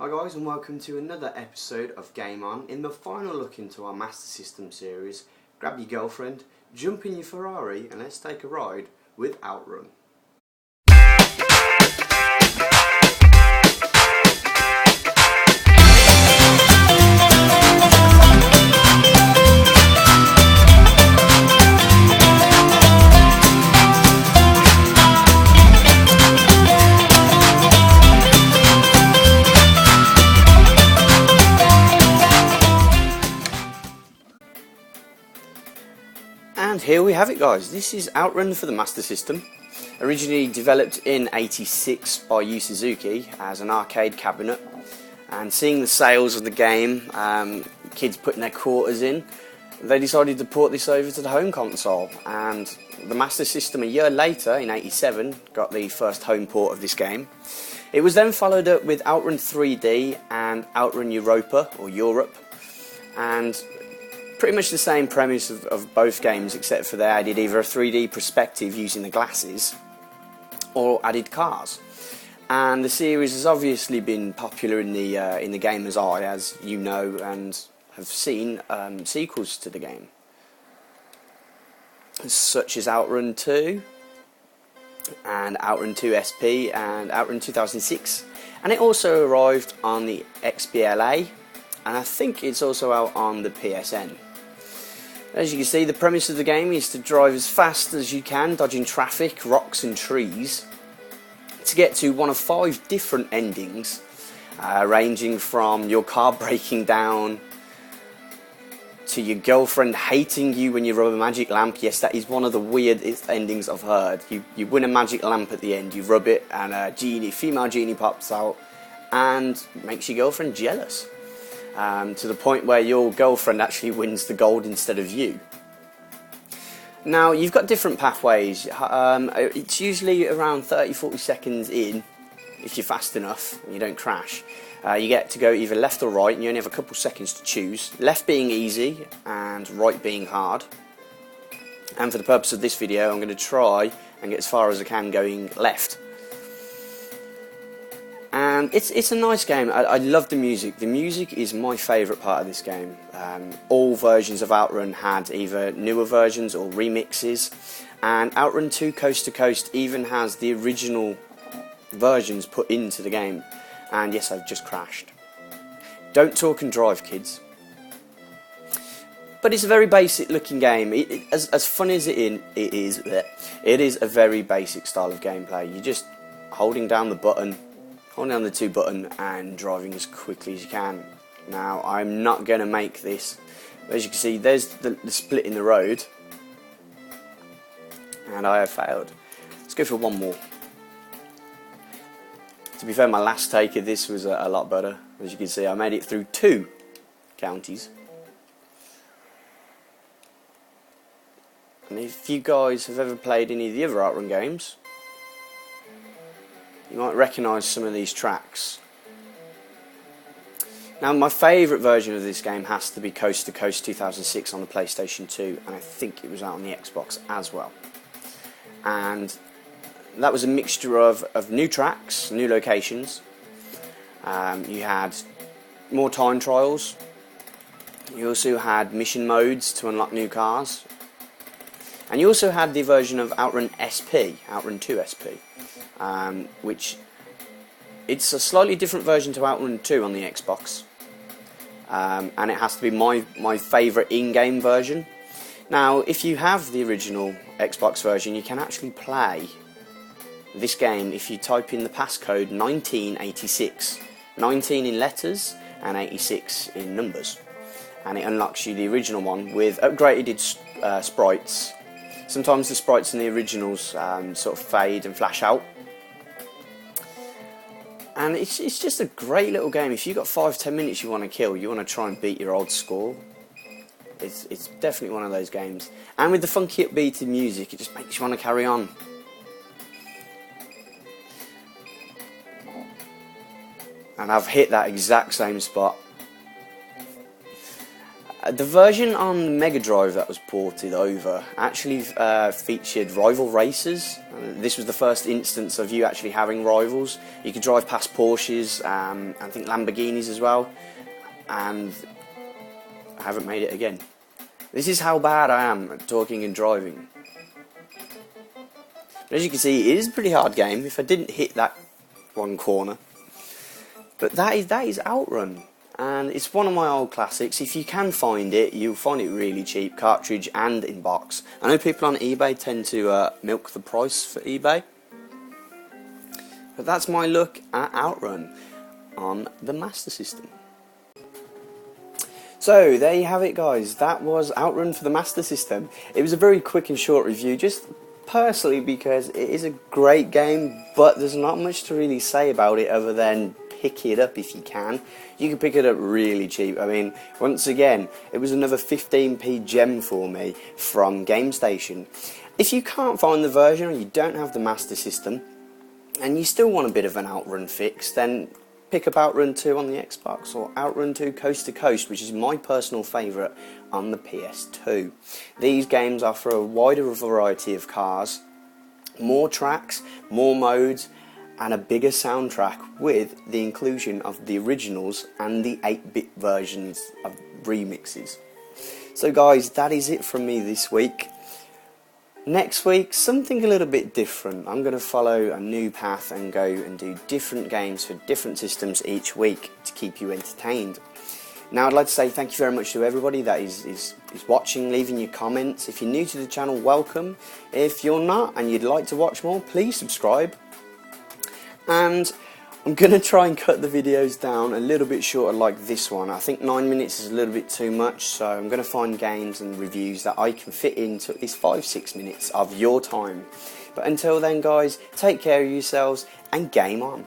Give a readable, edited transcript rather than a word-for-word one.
Hi guys, and welcome to another episode of GameON. In the final look into our Master System series, grab your girlfriend, jump in your Ferrari and let's take a ride with OutRun. And here we have it, guys. This is OutRun for the Master System. Originally developed in '86 by Yu Suzuki as an arcade cabinet. And seeing the sales of the game, kids putting their quarters in, they decided to port this over to the home console. And the Master System, a year later, in '87, got the first home port of this game. It was then followed up with OutRun 3D and OutRun Europa, or Europe. And pretty much the same premise of both games, except for they added either a 3D perspective using the glasses or added cars. And the series has obviously been popular in the gamer's eye, as you know and have seen sequels to the game, such as OutRun 2 and OutRun 2 SP and OutRun 2006. And it also arrived on the XBLA, and I think it's also out on the PSN. As you can see, the premise of the game is to drive as fast as you can, dodging traffic, rocks and trees, to get to one of 5 different endings, ranging from your car breaking down, to your girlfriend hating you when you rub a magic lamp. Yes, that is one of the weirdest endings I've heard. You win a magic lamp at the end, you rub it, and a female genie pops out and makes your girlfriend jealous. To the point where your girlfriend actually wins the gold instead of you. Now, you've got different pathways. It's usually around 30-40 seconds in, if you're fast enough and you don't crash. You get to go either left or right, and you only have a couple seconds to choose. Left being easy and right being hard. And for the purpose of this video, I'm going to try and get as far as I can going left. And it's a nice game. I love the music. The music is my favourite part of this game. All versions of OutRun had either newer versions or remixes, and OutRun 2 Coast to Coast even has the original versions put into the game. And yes, I've just crashed. Don't talk and drive, kids. But it's a very basic looking game. As fun as it is a very basic style of gameplay. You're just holding down the button, holding down the 2 button and driving as quickly as you can. Now, I'm not going to make this. As you can see, there's the split in the road, and I have failed. Let's go for one more. To be fair, my last take of this was a lot better. As you can see, I made it through 2 counties. And if you guys have ever played any of the other OutRun games, you might recognise some of these tracks. Now, my favourite version of this game has to be Coast to Coast 2006 on the PlayStation 2, and I think it was out on the Xbox as well. And that was a mixture of new tracks, new locations. You had more time trials. You also had mission modes to unlock new cars. And you also had the version of OutRun SP, OutRun 2 SP. Which it's a slightly different version to OutRun 2 on the Xbox, and it has to be my favourite in-game version. Now, if you have the original Xbox version, you can actually play this game if you type in the passcode 1986, 19 in letters and 86 in numbers, and it unlocks you the original one with upgraded sprites. Sometimes the sprites in the originals sort of fade and flash out. And it's just a great little game. If you've got 5-10 minutes you want to kill, you want to try and beat your old score, it's definitely one of those games. And with the funky upbeat music, it just makes you want to carry on. And I've hit that exact same spot. The version on the Mega Drive that was ported over actually featured rival racers. This was the first instance of you actually having rivals. You could drive past Porsches, I think Lamborghinis as well, and I haven't made it again. This is how bad I am at talking and driving. But as you can see, it is a pretty hard game if I didn't hit that one corner. But that is OutRun. And it's one of my old classics. If you can find it, you'll find it really cheap, cartridge and in box. I know people on eBay tend to milk the price for eBay, but that's my look at OutRun on the Master System. So there you have it, guys. That was OutRun for the Master System. It was a very quick and short review, just personally because it is a great game, but there's not much to really say about it other than pick it up if you can. You can pick it up really cheap. I mean, once again, it was another 15p gem for me from GameStation. If you can't find the version or you don't have the Master System and you still want a bit of an OutRun fix, then pick up OutRun 2 on the Xbox or OutRun 2 Coast to Coast, which is my personal favourite, on the PS2. These games offer a wider variety of cars, more tracks, more modes, and a bigger soundtrack with the inclusion of the originals and the 8-bit versions of remixes. So guys, that is it from me this week. Next week, something a little bit different. I'm going to follow a new path and go and do different games for different systems each week to keep you entertained. Now I'd like to say thank you very much to everybody that is watching, leaving your comments. If you're new to the channel, welcome. If you're not and you'd like to watch more, please subscribe. And I'm going to try and cut the videos down a little bit shorter like this one. I think 9 minutes is a little bit too much, so I'm going to find games and reviews that I can fit into at least 5-6 minutes of your time. But until then guys, take care of yourselves and game on.